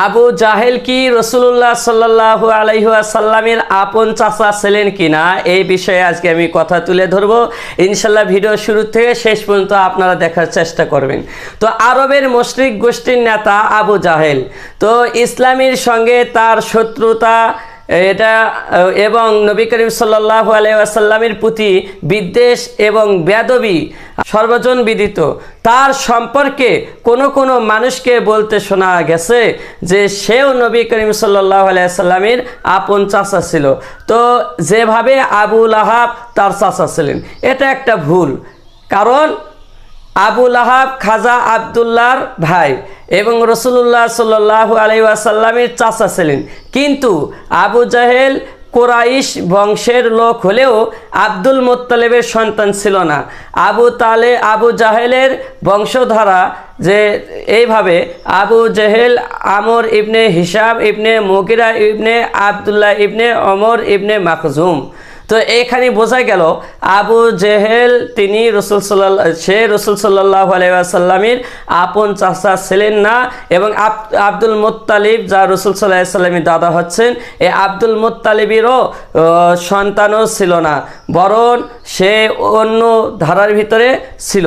আবু জাহেল কি রাসূলুল্লাহ সাল্লাল্লাহু আলাইহি ওয়াসাল্লামের আপন চাচা ছিলেন কিনা এই বিষয়ে আজকে আমি কথা তুলে ধরব। ইনশাআল্লাহ ভিডিও শুরু থেকে শেষ পর্যন্ত আপনারা দেখার চেষ্টা করবেন। তো আরবের মুশরিক গোষ্ঠীর নেতা আবু জাহেল, তো ইসলামের সঙ্গে তার শত্রুতা এটা এবং নবী করিম সাল্লাল্লাহু আলাইহি ওয়াসাল্লামের প্রতি বিদ্বেষ এবং বেয়াদবি সর্বজন বিদিত। তার সম্পর্কে কোনো মানুষকে বলতে শোনা গেছে যে সেও নবী করিম সাল্লাল্লাহু আলাইহি ওয়াসাল্লামের আপন চাচা ছিল। তো যেভাবে আবু লাহাব তার চাচা ছিলেন, এটা একটা ভুল। কারণ আবু লাহাব খাজা আবদুল্লাহর ভাই এবং রাসূলুল্লাহ সাল্লাল্লাহু আলাইহি ওয়াসাল্লামের চাচা ছিলেন। কিন্তু আবু জাহেল কুরাইশ বংশের লোক হলেও আব্দুল মুত্তালিবের সন্তান ছিল না। আবু জাহেলের বংশধারা যে এইভাবে আবু জাহেল আমর ইবনে হিসাব ইবনে মুগিরা ইবনে আবদুল্লাহ ইবনে ওমর ইবনে মাখজুম। তো এখানে বোঝা গেল আবু জেহেল তিনি রাসূল সাল্লাল্লাহু আলাইহি ওয়াসাল্লামের আপন চাচা ছিলেন না। এবং আব্দুল মুত্তালিব যা রাসূল সাল্লাল্লাহু আলাইহি ওয়াসাল্লামের দাদা হচ্ছেন, এই আব্দুল মুত্তালিবেরও সন্তানও ছিল না, বরং সে অন্য ধারার ভিতরে ছিল।